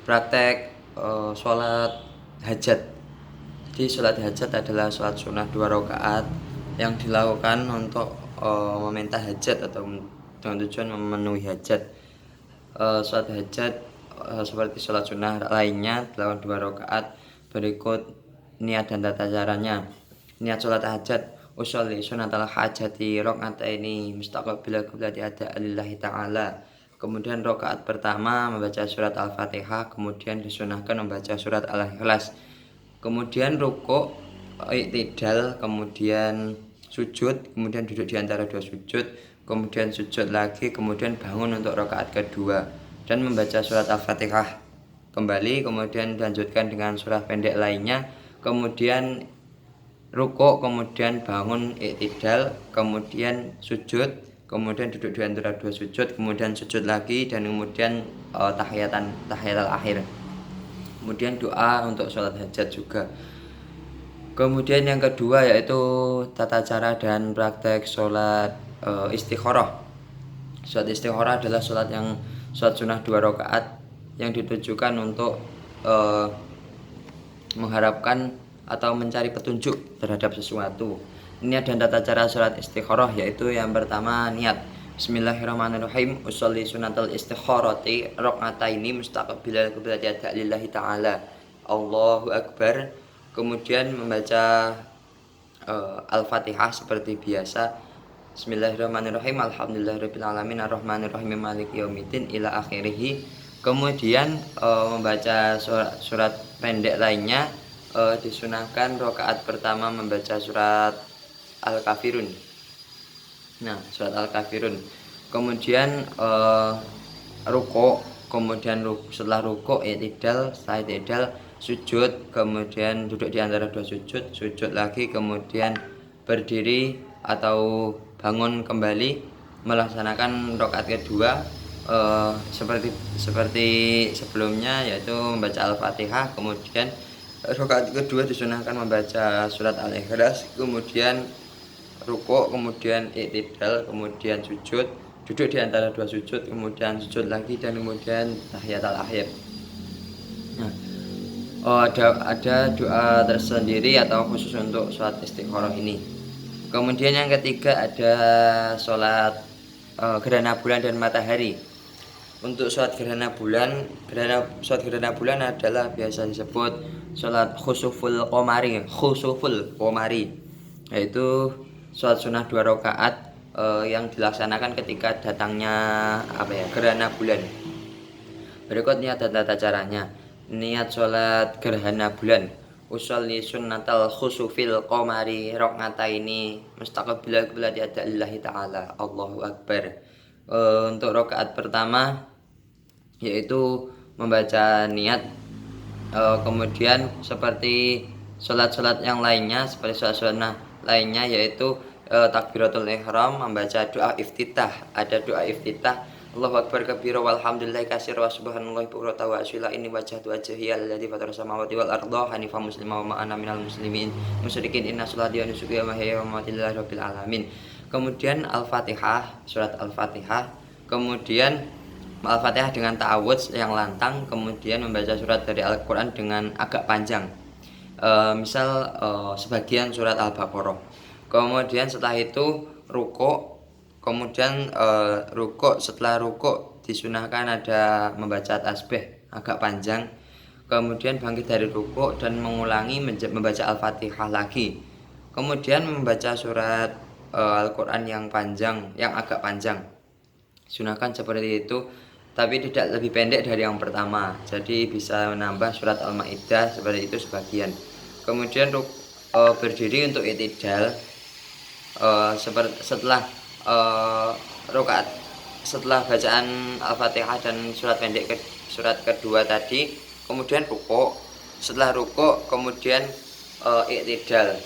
praktek sholat hajat. Jadi sholat hajat adalah sholat sunnah 2 rakaat yang dilakukan untuk meminta hajat atau dengan tujuan memenuhi hajat. Sholat hajat seperti sholat sunnah lainnya dilakukan 2 rakaat. Berikut niat dan tata caranya. Niat sholat hajat: usolli sunnatal hajati rakaataini mustaqbil qiblati ada lillahi ta'ala. Kemudian rakaat pertama membaca surat Al-Fatihah, kemudian disunahkan membaca surat Al-Ikhlas. Kemudian rukuk, i'tidal, kemudian sujud, kemudian duduk di antara 2 sujud, kemudian sujud lagi, kemudian bangun untuk rakaat kedua dan membaca surat Al-Fatihah kembali, kemudian dilanjutkan dengan surah pendek lainnya, kemudian rukuk, kemudian bangun i'tidal, kemudian sujud, kemudian duduk di antara 2 sujud, kemudian sujud lagi, dan kemudian tahiyatul akhir. Kemudian doa untuk sholat hajat juga. Kemudian yang kedua yaitu tata cara dan praktek sholat istikharah. Sholat istikharah adalah sholat sunnah 2 rakaat yang ditujukan untuk mengharapkan atau mencari petunjuk terhadap sesuatu. Niat dan tata cara sholat istikharah yaitu yang pertama niat. Bismillahirrahmanirrahim. Usolli sunnatal istikharati rakaataini mustaqbilal qiblati lillahi ta'ala. Allahu akbar. Kemudian membaca Al-Fatihah seperti biasa. Bismillahirrahmanirrahim. Alhamdulillahirabbil alamin arrahmanirrahim maliki yaumiddin ila akhirih. Kemudian membaca surat pendek lainnya. Disunahkan rakaat pertama membaca surat Al-Kafirun. Nah, surat Al-Kafirun. Kemudian rukuk, kemudian setelah rukuk i'tidal, setelah i'tidal sujud, kemudian duduk di antara 2 sujud, sujud lagi, kemudian berdiri atau bangun kembali melaksanakan rakaat kedua seperti sebelumnya, yaitu membaca Al-Fatihah, kemudian rakaat kedua disunahkan membaca surat Al-Ikhlas, kemudian rukuk, kemudian i'tidal, kemudian sujud, duduk di antara 2 sujud, kemudian sujud lagi, dan kemudian tahiyatul akhir. Nah, ada doa tersendiri atau khusus untuk sholat istikharah ini. Kemudian yang ketiga ada sholat gerhana bulan dan matahari. Untuk sholat gerhana bulan adalah biasa disebut sholat khusuful qomari, yaitu sholat sunnah 2 rakaat yang dilaksanakan ketika datangnya gerhana bulan. Berikut niat dan tata caranya. Niat sholat gerhana bulan: usolli sunnatal khusufil qomari rakaataini mustaqbil qiblati lillahi ta'ala. Allahu akbar. Untuk rakaat pertama yaitu membaca niat, kemudian seperti sholat yang lainnya, seperti sholat sunnah lainnya, yaitu takbiratul ihram, membaca doa iftitah. Ada doa iftitah: Allahu akbar kabira walhamdulillahi katsira wa subhanallahi bukratan wa asila inni wajhatu wajhiya alladzi fatara samawati wal arda hanifan musliman wa ma ana minal muslimin musyrikin inna sholati wa nusuki wa mahyaya wa mamati lillahi rabbil alamin. Kemudian Al-Fatihah, surat Al-Fatihah, kemudian Al-Fatihah dengan ta'awudz yang lantang, kemudian membaca surat dari Al-Quran dengan agak panjang, misal sebagian surat Al-Baqarah. Kemudian setelah itu rukuk, kemudian setelah rukuk disunahkan ada membaca tasbih agak panjang, kemudian bangkit dari rukuk dan mengulangi membaca Al-Fatihah lagi, kemudian membaca surat Al-Quran yang agak panjang. Sunahkan seperti itu, tapi tidak lebih pendek dari yang pertama, jadi bisa menambah surat Al-Maidah seperti itu sebagian. Kemudian berdiri untuk i'tidal. Setelah rakaat, setelah bacaan Al-Fatihah dan surat kedua tadi, kemudian rukuk. Setelah rukuk kemudian i'tidal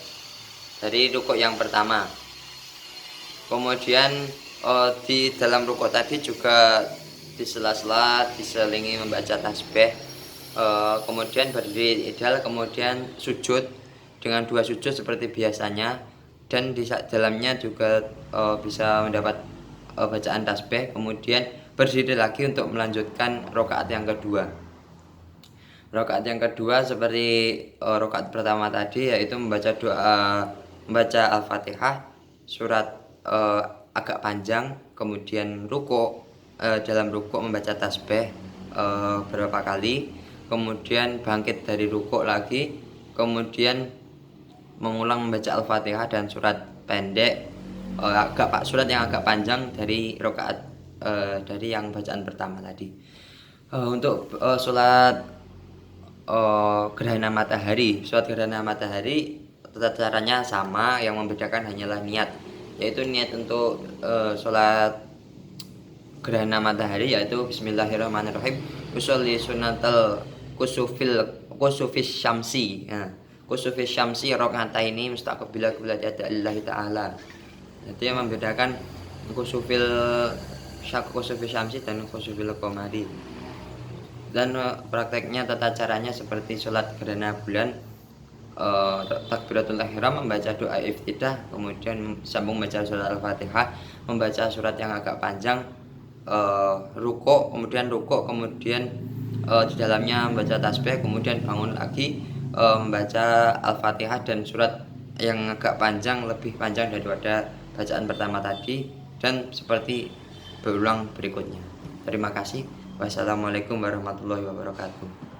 dari rukuk yang pertama. Kemudian di dalam rukuk tadi juga di sela-sela diselingi membaca tasbih, kemudian berdiri i'tidal, kemudian sujud dengan 2 sujud seperti biasanya, dan di dalamnya juga bisa mendapat bacaan tasbih, kemudian berdiri lagi untuk melanjutkan rakaat yang kedua. Rakaat yang kedua seperti rakaat pertama tadi, yaitu membaca Al-Fatihah, surat agak panjang, kemudian dalam rukuk membaca tasbih berapa kali, kemudian bangkit dari rukuk lagi, kemudian mengulang membaca Al-Fatihah dan surat pendek, surat yang agak panjang dari dari yang bacaan pertama tadi. Untuk sholat gerhana matahari, tata caranya sama, yang membedakan hanyalah niat, yaitu niat untuk sholat gerhana matahari yaitu Bismillahirrahmanirrahim, usolli sunatal kusufis syamsi. Nah, kusufis syamsi rakaataini mustaqbilah qiblatillah taala. Jadi yang membedakan kusufil kusufis syamsi dan kusufil qamari. Dan prakteknya tata caranya seperti sholat gerhana bulan, takbiratul ihram, membaca doa iftidah, kemudian sambung membaca surat Al-Fatihah, membaca surat yang agak panjang, rukuk, kemudian di dalamnya membaca tasbih, kemudian bangun lagi, membaca Al-Fatihah dan surat yang agak panjang, lebih panjang daripada bacaan pertama tadi, dan seperti berulang berikutnya. Terima kasih. Wassalamualaikum warahmatullahi wabarakatuh.